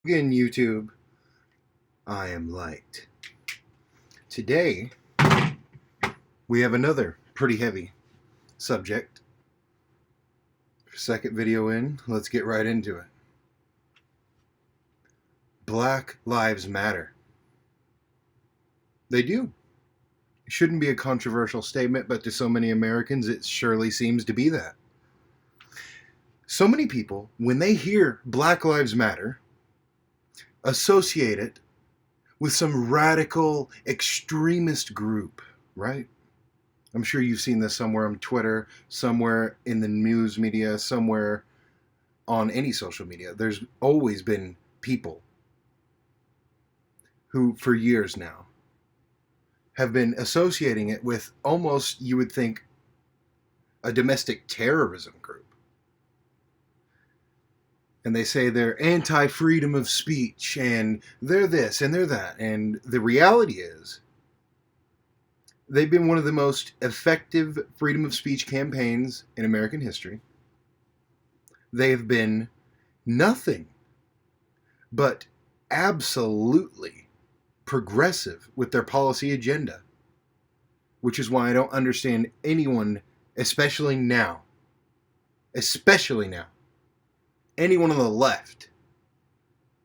Again, YouTube, I am light. Today, we have another pretty heavy subject. Second video in, let's get right into it. Black Lives Matter. They do. It shouldn't be a controversial statement, but to so many Americans, it surely seems to be that. So many people, when they hear Black Lives Matter, associate it with some radical extremist group, right? I'm sure you've seen this somewhere on Twitter, somewhere in the news media, somewhere on any social media. There's always been people who, for years now, have been associating it with almost, you would think, a domestic terrorism group. And they say they're anti-freedom of speech, and they're this, and they're that. And the reality is, they've been one of the most effective freedom of speech campaigns in American history. They have been nothing but absolutely progressive with their policy agenda, which is why I don't understand anyone, especially now, anyone on the left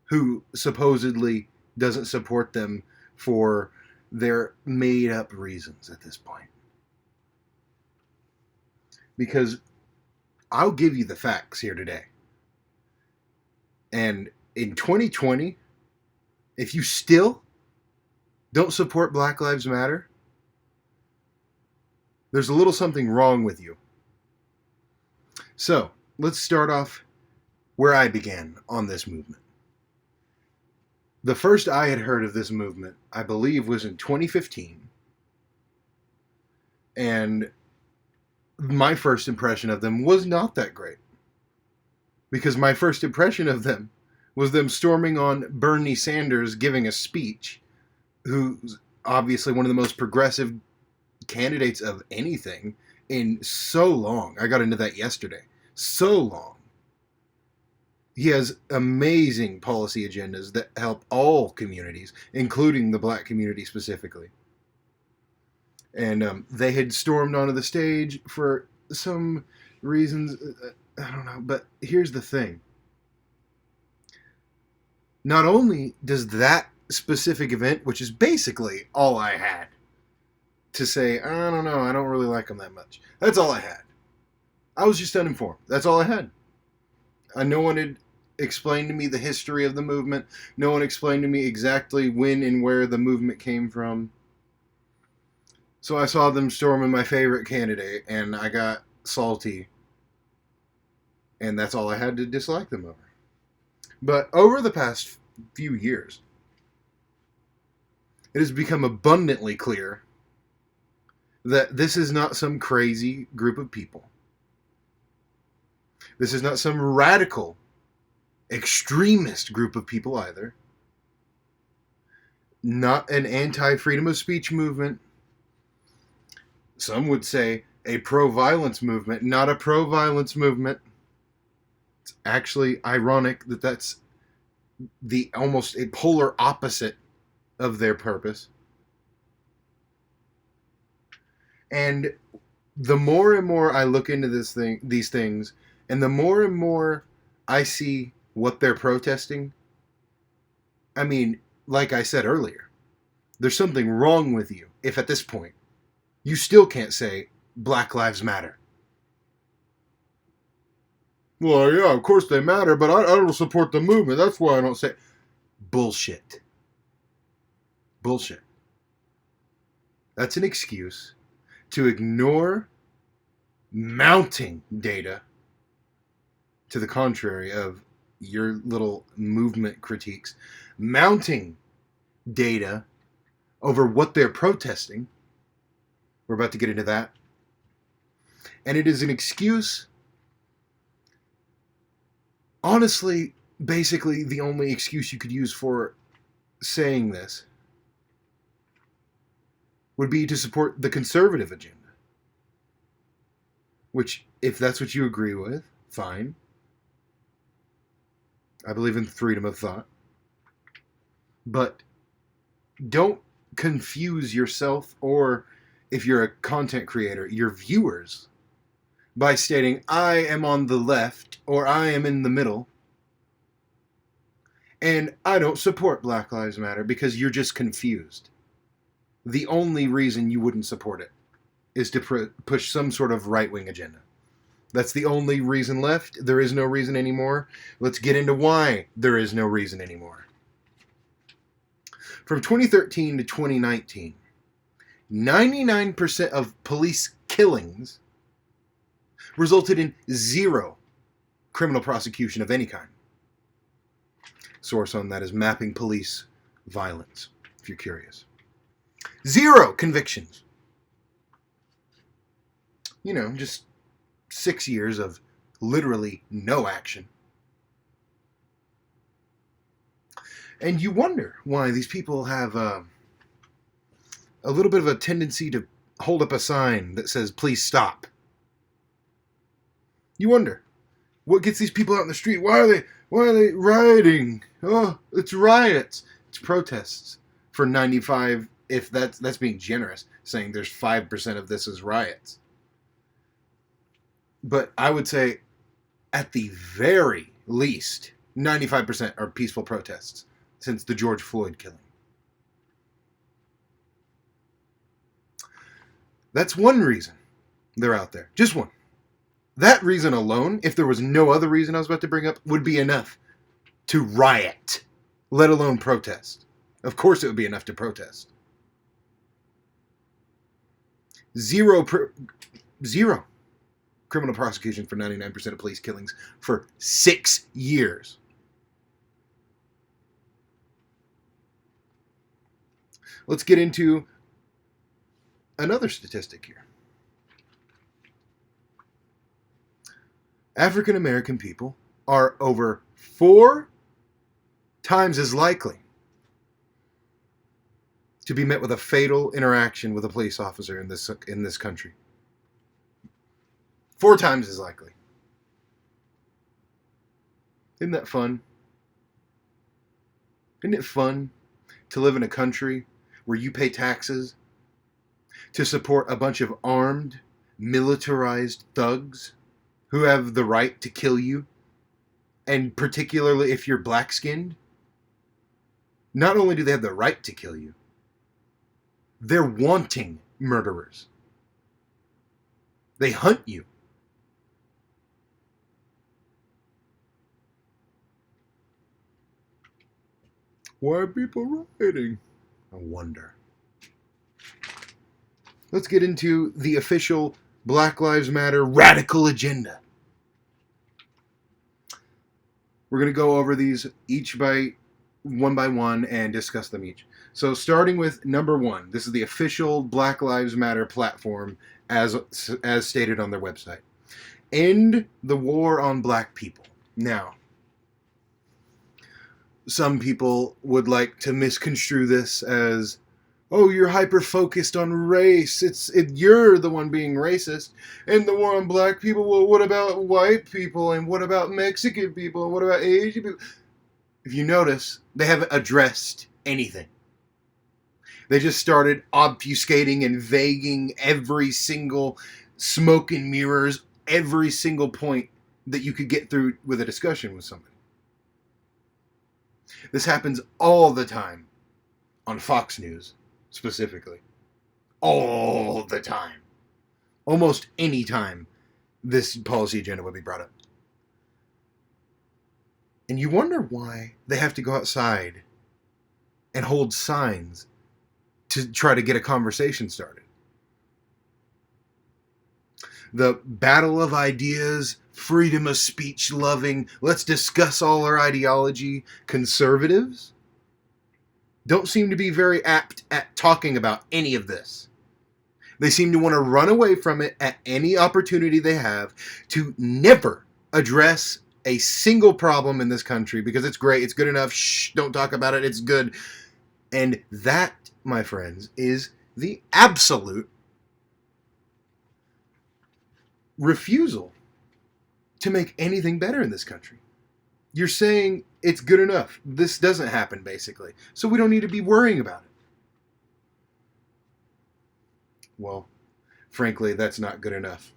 who supposedly doesn't support them for their made up reasons at this point. Because I'll give you the facts here today. And in 2020, if you still don't support Black Lives Matter, there's a little something wrong with you. So, let's start off where I began on this movement. The first I had heard of this movement, I believe, was in 2015. And my first impression of them was not that great. Because my first impression of them was them storming on Bernie Sanders giving a speech, who's obviously one of the most progressive candidates of anything in so long. I got into that yesterday. So long. He has amazing policy agendas that help all communities, including the black community specifically. And they had stormed onto the stage for some reasons. I don't know. But here's the thing. Not only does that specific event, which is basically all I had to say, I don't know, I don't really like them that much. That's all I had. I was just uninformed. That's all I had. No one had explained to me the history of the movement. No one explained to me exactly when and where the movement came from. So I saw them storming my favorite candidate, and I got salty. And that's all I had to dislike them over. But over the past few years, it has become abundantly clear that this is not some crazy group of people. This is not some radical, extremist group of people either. Not an anti-freedom of speech movement. Some would say a pro-violence movement, not a pro-violence movement. It's actually ironic that that's the almost a polar opposite of their purpose. And the more and more I look into these things, and the more and more I see what they're protesting, I mean, like I said earlier, there's something wrong with you if at this point you still can't say Black Lives Matter. Well, yeah, of course they matter, but I don't support the movement. That's why I don't say. Bullshit. Bullshit. That's an excuse to ignore mounting data to the contrary of your little movement critiques, mounting data over what they're protesting. We're about to get into that. And it is an excuse, honestly, basically the only excuse you could use for saying this would be to support the conservative agenda. Which, if that's what you agree with, fine. I believe in freedom of thought. But don't confuse yourself, or if you're a content creator, your viewers, by stating, I am on the left or I am in the middle and I don't support Black Lives Matter, because you're just confused. The only reason you wouldn't support it is to push some sort of right-wing agenda. That's the only reason left. There is no reason anymore. Let's get into why there is no reason anymore. From 2013 to 2019, 99% of police killings resulted in zero criminal prosecution of any kind. Source on that is Mapping Police Violence, if you're curious. Zero convictions. You know, just 6 years of literally no action. And you wonder why these people have a little bit of a tendency to hold up a sign that says, please stop. You wonder, what gets these people out in the street? Why are they rioting? Oh, it's riots. It's protests for 95, if that's being generous, saying there's 5% of this is riots. But I would say, at the very least, 95% are peaceful protests since the George Floyd killing. That's one reason they're out there. Just one. That reason alone, if there was no other reason I was about to bring up, would be enough to riot, let alone protest. Of course it would be enough to protest. Zero criminal prosecution for 99% of police killings for 6 years. Let's get into another statistic here. African American people are over 4 times as likely to be met with a fatal interaction with a police officer in this country. 4 times as likely. Isn't that fun? Isn't it fun to live in a country where you pay taxes to support a bunch of armed, militarized thugs who have the right to kill you? And particularly if you're black-skinned, not only do they have the right to kill you, they're wanting murderers. They hunt you. Why are people rioting? I wonder. Let's get into the official Black Lives Matter radical agenda. We're going to go over these one by one and discuss them each. So starting with number 1, this is the official Black Lives Matter platform as stated on their website. End the war on black people. Now, some people would like to misconstrue this as, oh, you're hyper-focused on race. You're the one being racist. And the war on black people, well, what about white people? And what about Mexican people? And what about Asian people? If you notice, they haven't addressed anything. They just started obfuscating and vaguing every single smoke and mirrors, every single point that you could get through with a discussion with somebody. This happens all the time on Fox News, specifically. All the time. Almost any time this policy agenda would be brought up. And you wonder why they have to go outside and hold signs to try to get a conversation started. The battle of ideas, freedom of speech loving, let's discuss all our ideology, conservatives don't seem to be very apt at talking about any of this. They seem to want to run away from it at any opportunity they have, to never address a single problem in this country because it's great, it's good enough, shh, don't talk about it, it's good. And that, my friends, is the absolute refusal to make anything better in this country. You're saying it's good enough. This doesn't happen, basically. So we don't need to be worrying about it. Well, frankly, that's not good enough.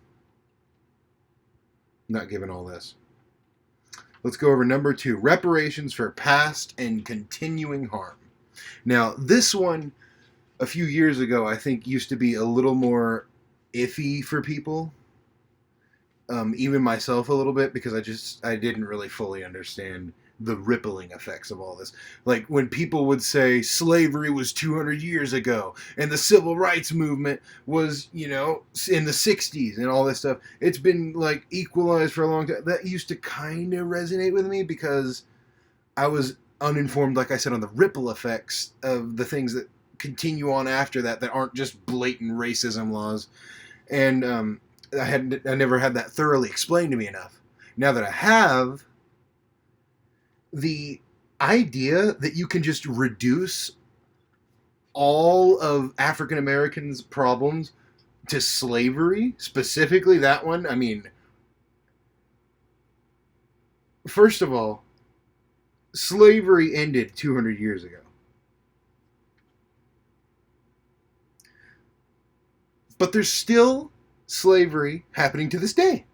Not given all this. Let's go over number 2, reparations for past and continuing harm. Now, this one, a few years ago, I think used to be a little more iffy for people. Even myself a little bit, because I didn't really fully understand the rippling effects of all this. Like when people would say slavery was 200 years ago and the civil rights movement was, in the 60s and all this stuff. It's been like equalized for a long time. That used to kind of resonate with me because I was uninformed, like I said, on the ripple effects of the things that continue on after that aren't just blatant racism laws. And I never had that thoroughly explained to me enough. Now that I have, the idea that you can just reduce all of African Americans' problems to slavery, specifically that one, I mean, first of all, slavery ended 200 years ago. But there's still slavery happening to this day.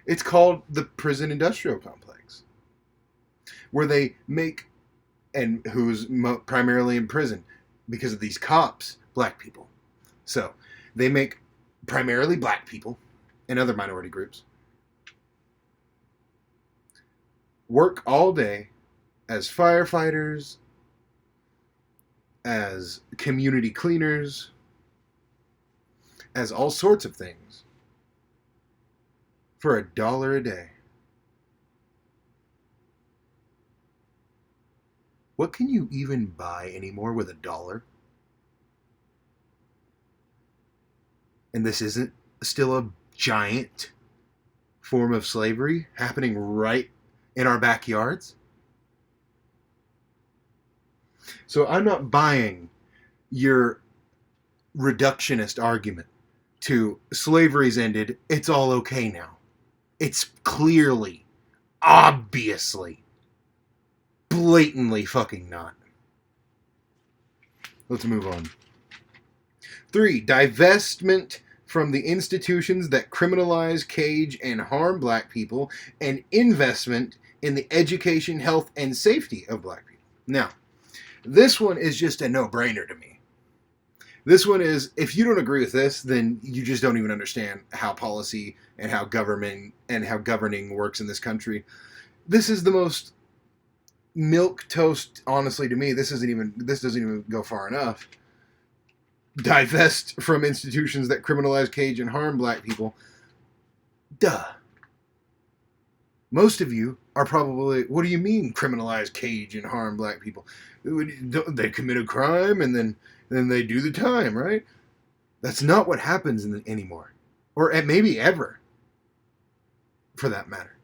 It's called the prison industrial complex, where they make, and who's primarily in prison because of these cops, black people. So they make primarily black people and other minority groups work all day as firefighters, as community cleaners, as all sorts of things for $1 a day. What can you even buy anymore with $1? And this isn't still a giant form of slavery happening right in our backyards? So I'm not buying your reductionist argument to slavery's ended, it's all okay now. It's clearly, obviously, blatantly fucking not. Let's move on. 3, divestment from the institutions that criminalize, cage, and harm black people, and investment in the education, health, and safety of black people. Now, this one is just a no-brainer to me. This one is, if you don't agree with this, then you just don't even understand how policy and how government and how governing works in this country. This is the most milquetoast, honestly, to me. This doesn't even go far enough. Divest from institutions that criminalize, cage, and harm black people. Duh. Most of you are probably, what do you mean criminalize, cage, and harm black people? They commit a crime and then they do the time, right? That's not what happens anymore. Or maybe ever, for that matter.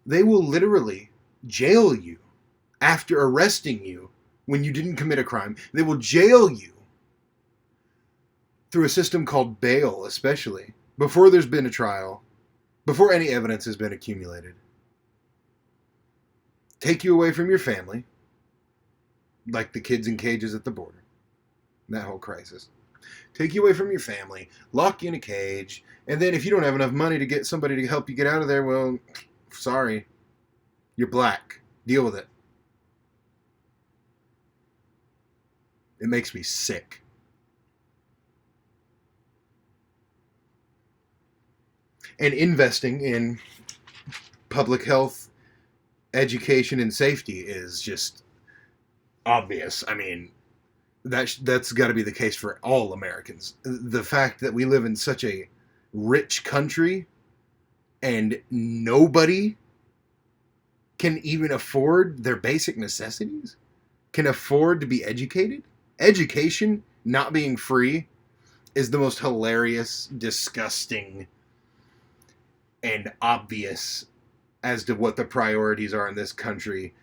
They will literally jail you after arresting you when you didn't commit a crime. They will jail you through a system called bail, especially, before there's been a trial, before any evidence has been accumulated. Take you away from your family, like the kids in cages at the border. That whole crisis. Take you away from your family, lock you in a cage, and then if you don't have enough money to get somebody to help you get out of there, well, sorry. You're black. Deal with it. It makes me sick. And investing in public health, education, and safety is just obvious. I mean, that's got to be the case for all Americans. The fact that we live in such a rich country and nobody can even afford their basic necessities, can afford to be educated. Education not being free is the most hilarious, disgusting, and obvious as to what the priorities are in this country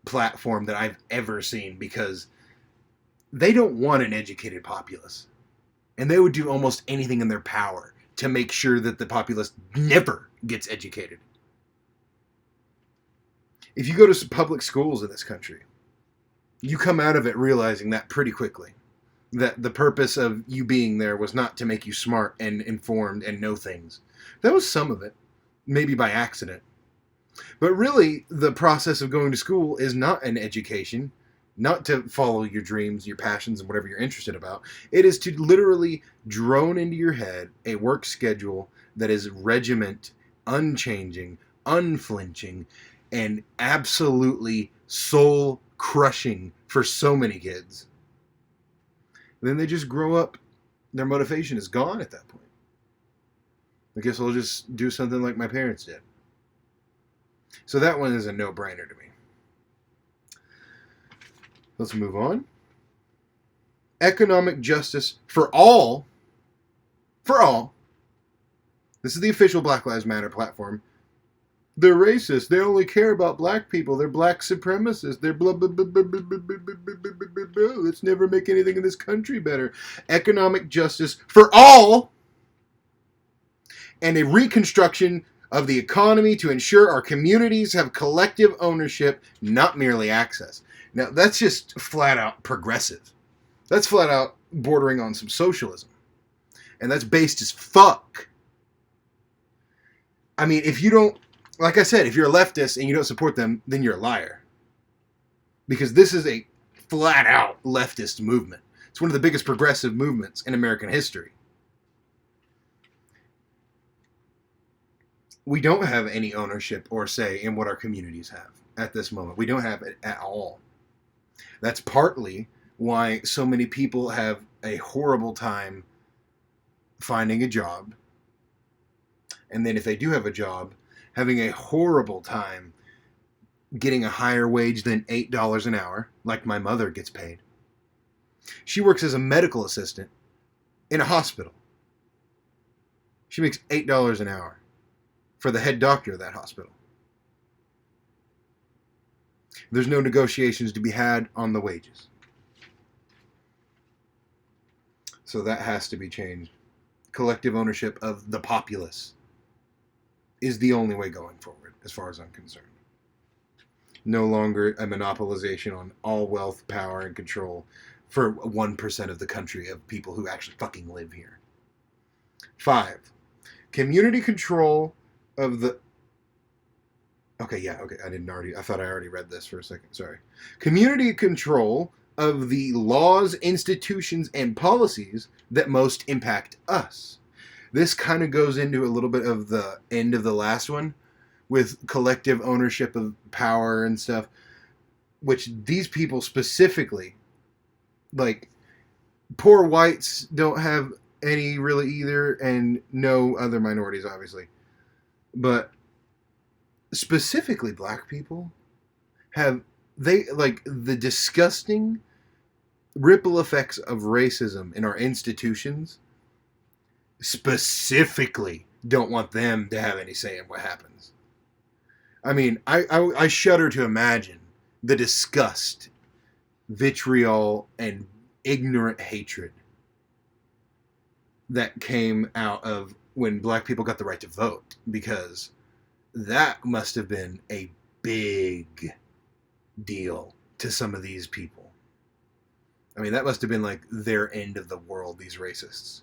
platform that I've ever seen, because they don't want an educated populace. And they would do almost anything in their power to make sure that the populace never gets educated. If you go to public schools in this country, you come out of it realizing that pretty quickly. That the purpose of you being there was not to make you smart and informed and know things. That was some of it, maybe by accident. But really, the process of going to school is not an education, not to follow your dreams, your passions, and whatever you're interested about. It is to literally drone into your head a work schedule that is regiment, unchanging, unflinching, and absolutely soul-crushing for so many kids. Then they just grow up, their motivation is gone at that point. I guess I'll just do something like my parents did. So that one is a no-brainer to me. Let's move on. Economic justice for all. For all. This is the official Black Lives Matter platform. They're racist. They only care about black people. They're black supremacists. They're blah, blah, blah, blah, blah, blah, blah, blah, blah, blah, blah. Let's never make anything in this country better. Economic justice for all. And a reconstruction of the economy to ensure our communities have collective ownership, not merely access. Now, that's just flat out progressive. That's flat out bordering on some socialism. And that's based as fuck. I mean, if you don't, like I said, if you're a leftist and you don't support them, then you're a liar. Because this is a flat out leftist movement. It's one of the biggest progressive movements in American history. We don't have any ownership or say in what our communities have at this moment. We don't have it at all. That's partly why so many people have a horrible time finding a job. And then if they do have a job, having a horrible time getting a higher wage than $8 an hour, like my mother gets paid. She works as a medical assistant in a hospital. She makes $8 an hour for the head doctor of that hospital. There's no negotiations to be had on the wages. So that has to be changed. Collective ownership of the populace is the only way going forward, as far as I'm concerned. No longer a monopolization on all wealth, power, and control for 1% of the country of people who actually fucking live here. 5. Community control of the... I thought I already read this for a second. Sorry. Community control of the laws, institutions, and policies that most impact us. This kind of goes into a little bit of the end of the last one with collective ownership of power and stuff, which these people specifically, like, poor whites don't have any really either, and no other minorities, obviously. But specifically black people have, the disgusting ripple effects of racism in our institutions specifically don't want them to have any say in what happens. I mean, I shudder to imagine the disgust, vitriol, and ignorant hatred that came out of when black people got the right to vote, because that must have been a big deal to some of these people. I mean, that must have been like their end of the world, these racists.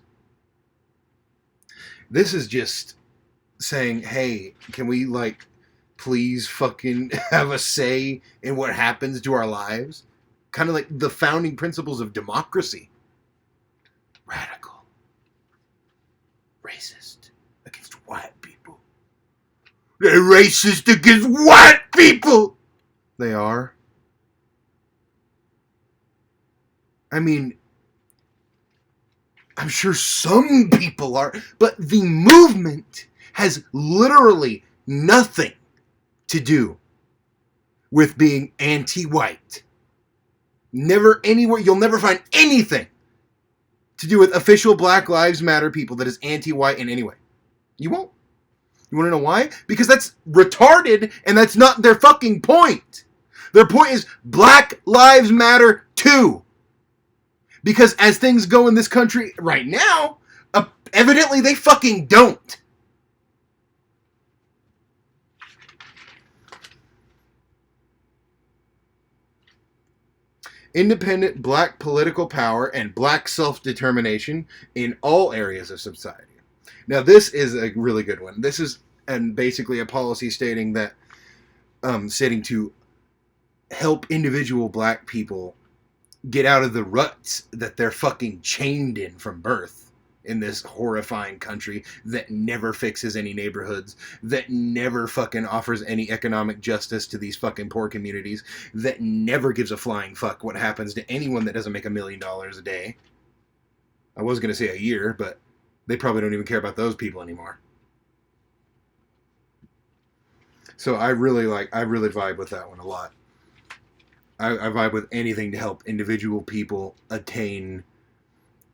This is just saying, hey, can we, please fucking have a say in what happens to our lives? Kind of like the founding principles of democracy. Radical. Racist against white people. They're racist against white people! They are. I mean, I'm sure some people are, but the movement has literally nothing to do with being anti-white. Never anywhere, you'll never find anything to do with official Black Lives Matter people that is anti-white in any way. You won't. You want to know why? Because that's retarded, and that's not their fucking point. Their point is Black Lives Matter too. Because as things go in this country right now, evidently they fucking don't. independent black political power and black self-determination in all areas of society. Now, this is a really good one. This is basically a policy stating that stating to help individual black people get out of the ruts that they're fucking chained in from birth in this horrifying country that never fixes any neighborhoods, that never fucking offers any economic justice to these fucking poor communities, that never gives a flying fuck what happens to anyone that doesn't make $1 million a day. I was going to say a year, but they probably don't even care about those people anymore. So I really vibe with that one a lot. I vibe with anything to help individual people attain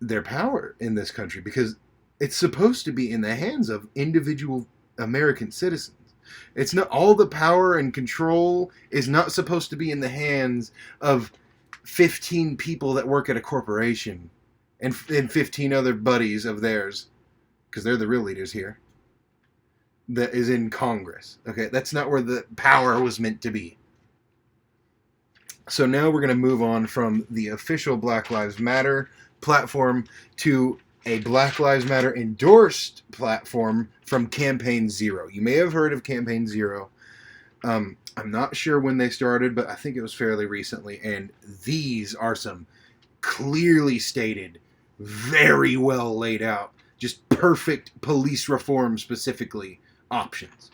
their power in this country, because it's supposed to be in the hands of individual American citizens. It's not, all the power and control is not supposed to be in the hands of 15 people that work at a corporation and 15 other buddies of theirs, because they're the real leaders here, that is in Congress. Okay, that's not where the power was meant to be. So now we're going to move on from the official Black Lives Matter platform to a Black Lives Matter endorsed platform from Campaign Zero. You may have heard of Campaign Zero. I'm not sure when they started, but I think it was fairly recently. And these are some clearly stated, very well laid out, just perfect police reform specifically options.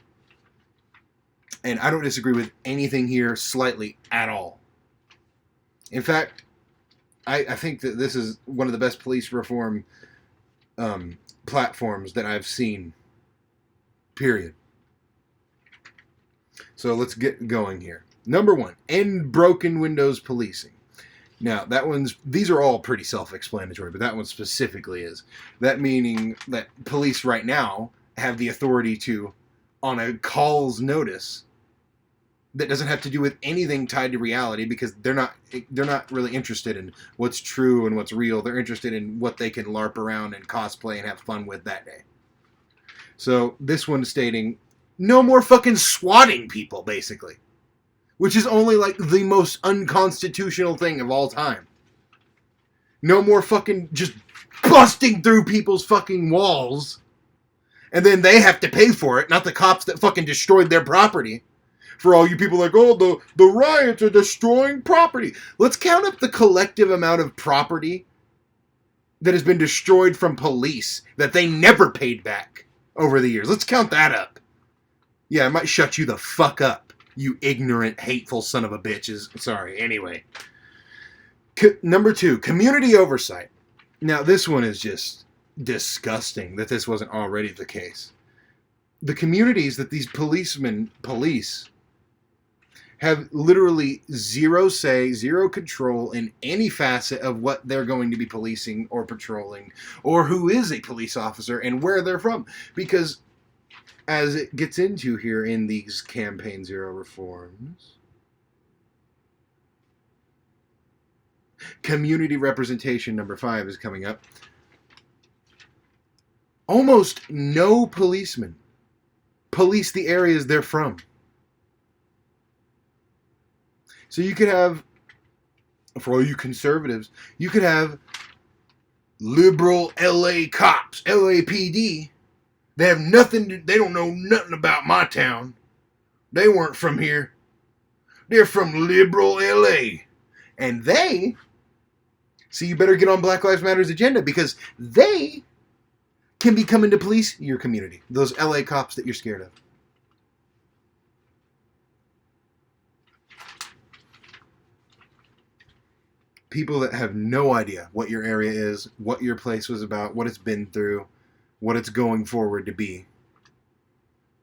And I don't disagree with anything here slightly at all. In fact, I think that this is one of the best police reform platforms that I've seen, period. So let's get going here. Number 1, end broken windows policing. Now, these are all pretty self-explanatory, but that one specifically is. That meaning that police right now have the authority to, on a call's notice, that doesn't have to do with anything tied to reality, because they're not really interested in what's true and what's real. They're interested in what they can LARP around and cosplay and have fun with that day. So this one's stating, no more fucking swatting people, basically. Which is only like the most unconstitutional thing of all time. No more fucking just busting through people's fucking walls, and then they have to pay for it, not the cops that fucking destroyed their property. For all you people like, oh, the riots are destroying property. Let's count up the collective amount of property that has been destroyed from police that they never paid back over the years. Let's count that up. Yeah, I might shut you the fuck up, you ignorant, hateful son of a bitches. Sorry, anyway. Number 2, community oversight. Now, this one is just disgusting that this wasn't already the case. The communities that these policemen police have literally zero say, zero control in any facet of what they're going to be policing or patrolling, or who is a police officer and where they're from. Because as it gets into here in these Campaign Zero reforms, community representation number 5 is coming up. Almost no policemen police the areas they're from. So you could have, for all you conservatives, you could have liberal LA cops, LAPD. They have nothing, they don't know nothing about my town. They weren't from here. They're from liberal LA. And they, so you better get on Black Lives Matter's agenda, because they can be coming to police your community. Those LA cops that you're scared of. People that have no idea what your area is, what your place was about, what it's been through, what it's going forward to be.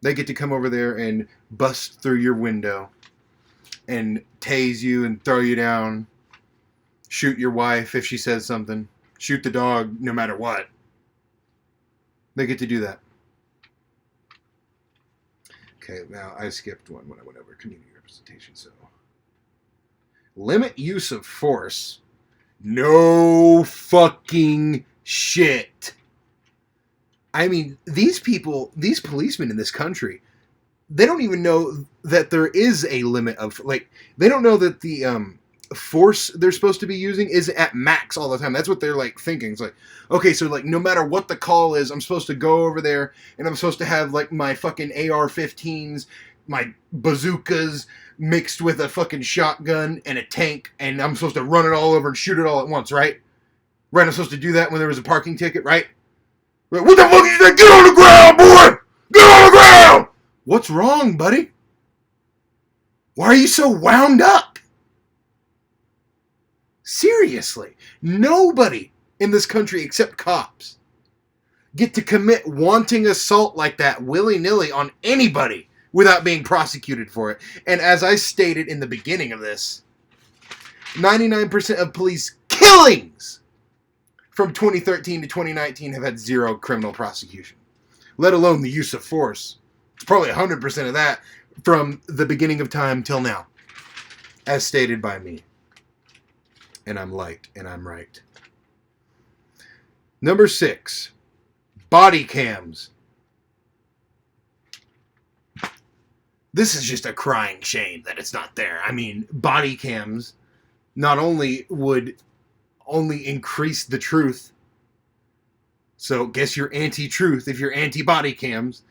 They get to come over there and bust through your window and tase you and throw you down, shoot your wife if she says something, shoot the dog no matter what. They get to do that. Okay, now I skipped one when I went over community representation, so. Limit use of force. No fucking shit. I mean, these people, these policemen in this country, they don't even know that there is a limit of, like, they don't know that the force they're supposed to be using is at max all the time. That's what they're like thinking. It's like, okay, so like no matter what the call is, I'm supposed to go over there and I'm supposed to have like my fucking AR-15s, my bazookas mixed with a fucking shotgun and a tank, and I'm supposed to run it all over and shoot it all at once, right? Right, I'm supposed to do that when there was a parking ticket, right? Like, what the fuck is that? Get on the ground, boy! Get on the ground! What's wrong, buddy? Why are you so wound up? Seriously, nobody in this country except cops get to commit wanton assault like that willy-nilly on anybody without being prosecuted for it. And as I stated in the beginning of this, 99% of police killings from 2013 to 2019 have had zero criminal prosecution, let alone the use of force. It's probably 100% of that from the beginning of time till now, as stated by me. And I'm light, and I'm right. Number 6, body cams. This is just a crying shame that it's not there. I mean, body cams not only would only increase the truth, so guess you're anti-truth if you're anti-body cams.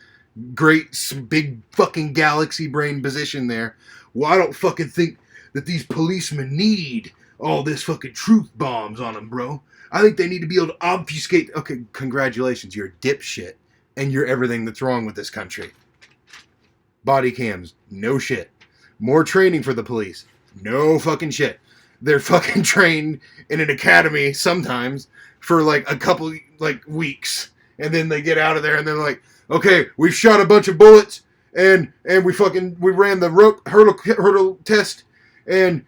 Great big fucking galaxy brain position there. Well, I don't fucking think that these policemen need all this fucking truth bombs on them, bro. I think they need to be able to obfuscate. Okay, congratulations, you're a dipshit, and you're everything that's wrong with this country. Body cams, no shit. More training for the police, no fucking shit. They're fucking trained in an academy sometimes for like a couple like weeks, and then they get out of there and they're like, okay, we've shot a bunch of bullets and we ran the rope hurdle test and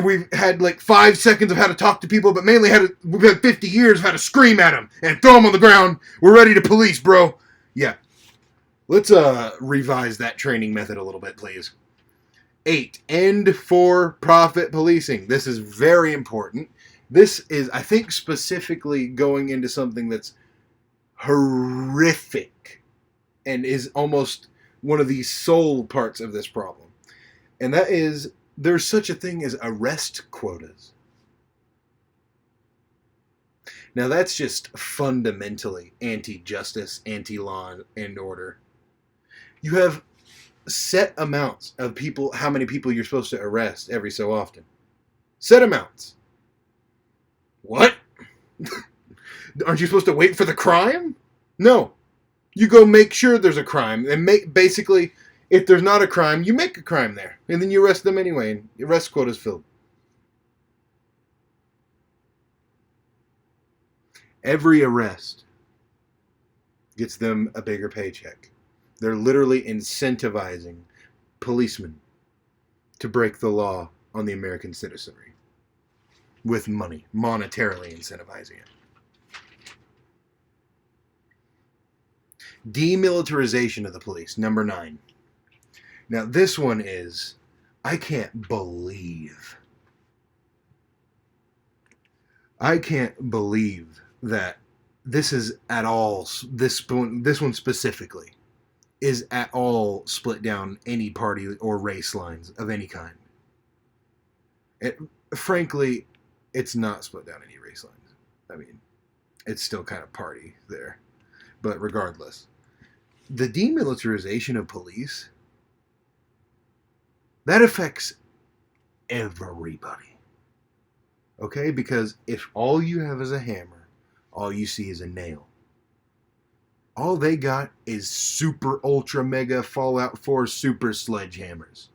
we've had like 5 seconds of how to talk to people, but mainly we've had 50 years of how to scream at them and throw them on the ground. We're ready to police, bro. Yeah. Let's revise that training method a little bit, please. 8, end for-profit policing. This is very important. This is, I think, specifically going into something that's horrific and is almost one of the sole parts of this problem. And that is, there's such a thing as arrest quotas. Now that's just fundamentally anti-justice, anti-law and order. You have set amounts of people, how many people you're supposed to arrest every so often. Set amounts. What? Aren't you supposed to wait for the crime? No. You go make sure there's a crime. And basically, if there's not a crime, you make a crime there. And then you arrest them anyway, and your arrest quota's filled. Every arrest gets them a bigger paycheck. They're literally incentivizing policemen to break the law on the American citizenry with money, monetarily incentivizing it. Demilitarization of the police, number 9. Now this one is, I can't believe that this is at all, this one specifically, is at all split down any party or race lines of any kind. Frankly, it's not split down any race lines. I mean, it's still kind of party there. But regardless, the demilitarization of police, that affects everybody. Okay? Because if all you have is a hammer, all you see is a nail. All they got is super ultra mega Fallout 4 super sledgehammers.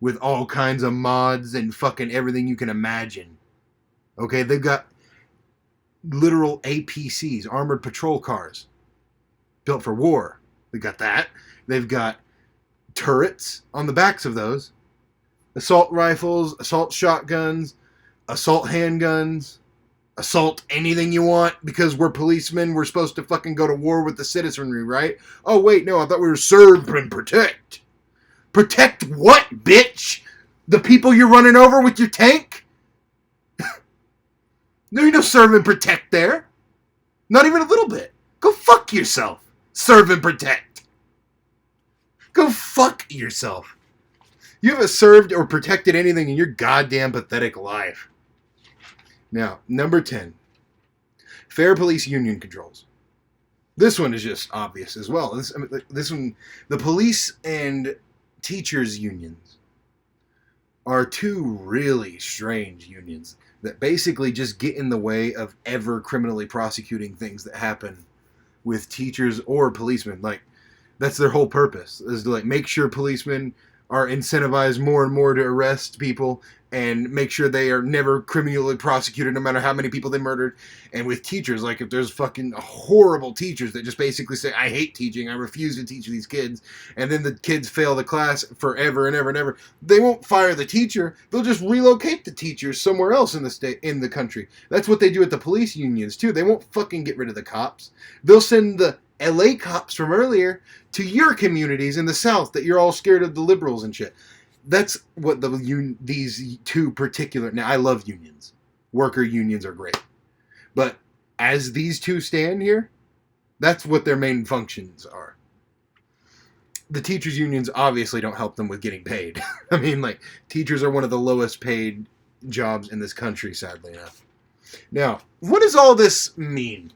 With all kinds of mods and fucking everything you can imagine. Okay, they've got literal APCs, armored patrol cars. Built for war. They got that. They've got turrets on the backs of those. Assault rifles, assault shotguns, assault handguns. Assault anything you want, because we're policemen, we're supposed to fucking go to war with the citizenry, right? Oh wait, no, I thought we were serve and protect. Protect what, bitch? The people you're running over with your tank? There ain't no serve and protect there. Not even a little bit. Go fuck yourself. Serve and protect. Go fuck yourself. You haven't served or protected anything in your goddamn pathetic life. Now, number 10. Fair police union controls. This one is just obvious as well. This one, the police and teachers unions are two really strange unions that basically just get in the way of ever criminally prosecuting things that happen with teachers or policemen. Like, that's their whole purpose, is to like make sure policemen are incentivized more and more to arrest people and make sure they are never criminally prosecuted no matter how many people they murdered. And with teachers, like if there's fucking horrible teachers that just basically say, I hate teaching, I refuse to teach these kids, and then the kids fail the class forever and ever and ever, they won't fire the teacher, they'll just relocate the teachers somewhere else in the state, in the country. That's what they do at the police unions too. They won't fucking get rid of the cops. They'll send the LA cops from earlier to your communities in the South that you're all scared of the liberals and shit. That's what these two particular... Now, I love unions. Worker unions are great. But as these two stand here, that's what their main functions are. The teachers' unions obviously don't help them with getting paid. I mean, like, teachers are one of the lowest paid jobs in this country, sadly enough. Now, what does all this mean?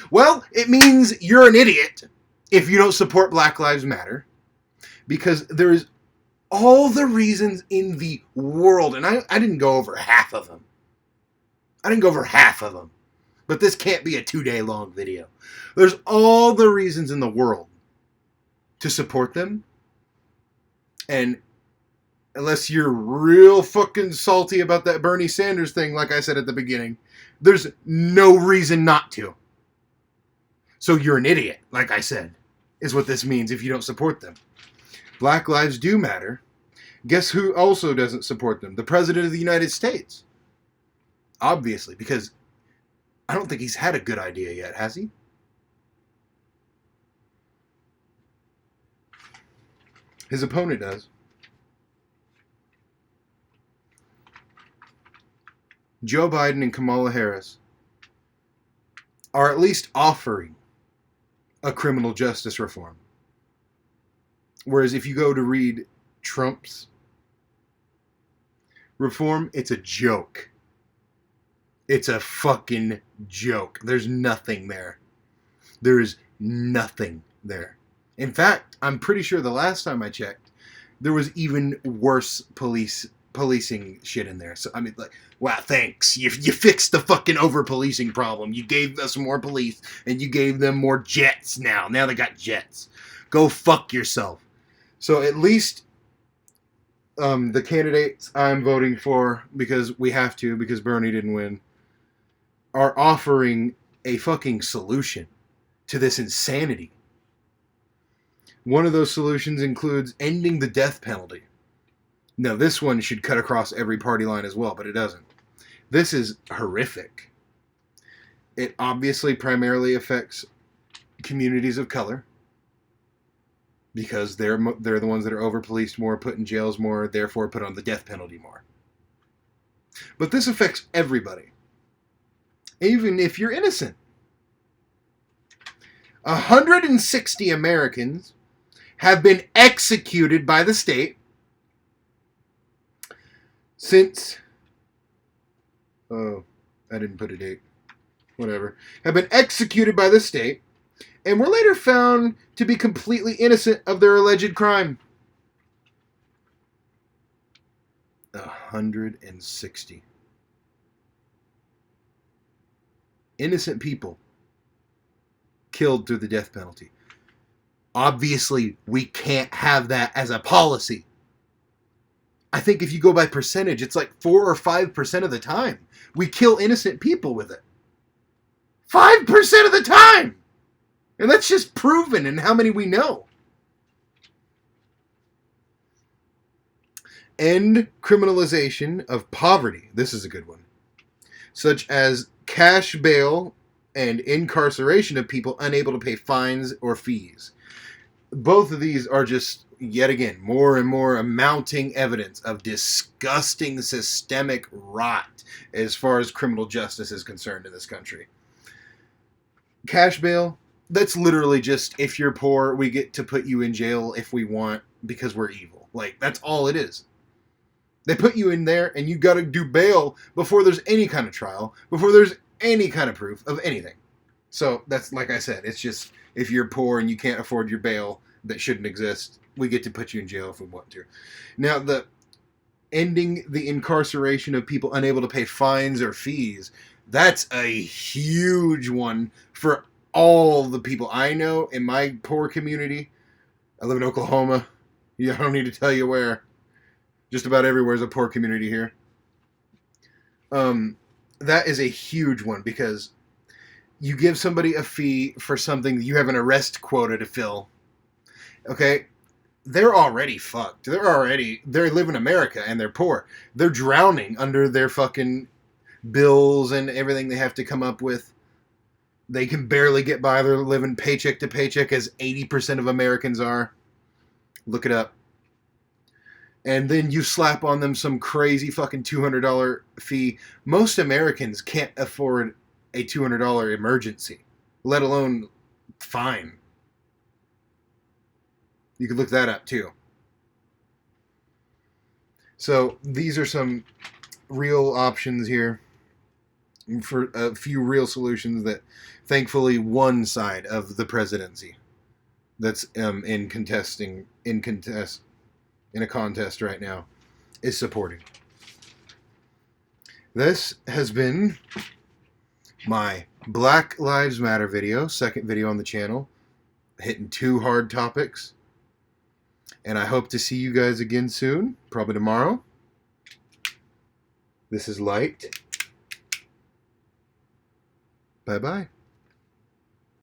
Well, it means you're an idiot if you don't support Black Lives Matter, because there's all the reasons in the world, and I didn't go over half of them. But this can't be a 2-day long video. There's all the reasons in the world to support them, and unless you're real fucking salty about that Bernie Sanders thing, like I said at the beginning, there's no reason not to. So you're an idiot, like I said, is what this means if you don't support them. Black lives do matter. Guess who also doesn't support them? The President of the United States. Obviously, because I don't think he's had a good idea yet, has he? His opponent does. Joe Biden and Kamala Harris are at least offering a criminal justice reform. Whereas if you go to read Trump's reform, it's a joke. It's a fucking joke. There's nothing there. There is nothing there. In fact, I'm pretty sure the last time I checked, there was even worse policing shit in there. So, I mean, like, wow, thanks. You fixed the fucking over-policing problem. You gave us more police, and you gave them more jets now. Now they got jets. Go fuck yourself. So at least the candidates I'm voting for, because we have to, because Bernie didn't win, are offering a fucking solution to this insanity. One of those solutions includes ending the death penalty. Now, this one should cut across every party line as well, but it doesn't. This is horrific. It obviously primarily affects communities of color, because they're the ones that are over-policed more, put in jails more, therefore put on the death penalty more. But this affects everybody, even if you're innocent. 160 Americans have been executed by the state since... Oh, I didn't put a date. Whatever. Have been executed by the state and were later found to be completely innocent of their alleged crime. 160. Innocent people killed through the death penalty. Obviously, we can't have that as a policy. I think if you go by percentage, it's like 4 or 5% of the time we kill innocent people with it. 5% of the time! And that's just proven in how many we know. End criminalization of poverty. This is a good one. Such as cash bail and incarceration of people unable to pay fines or fees. Both of these are just, yet again, more and more mounting evidence of disgusting systemic rot as far as criminal justice is concerned in this country. Cash bail, that's literally just, if you're poor, we get to put you in jail if we want because we're evil. Like, that's all it is. They put you in there, and you got to do bail before there's any kind of trial, before there's any kind of proof of anything. So that's, like I said, it's just, if you're poor and you can't afford your bail that shouldn't exist, we get to put you in jail if we want to. Now, the ending the incarceration of people unable to pay fines or fees, that's a huge one for all the people I know in my poor community. I live in Oklahoma. Yeah, I don't need to tell you where. Just about everywhere is a poor community here. That is a huge one, because you give somebody a fee for something you have an arrest quota to fill. Okay? They're already fucked. They live in America and they're poor. They're drowning under their fucking bills and everything they have to come up with. They can barely get by. They're living paycheck to paycheck, as 80% of Americans are. Look it up. And then you slap on them some crazy fucking $200 fee. Most Americans can't afford a $200 emergency, let alone fine. You could look that up too. So these are some real options here for a few real solutions that thankfully one side of the presidency that's in a contest right now is supporting. This has been my Black Lives Matter video, second video on the channel, hitting 2 hard topics. And I hope to see you guys again soon, probably tomorrow. This is Light. Bye-bye.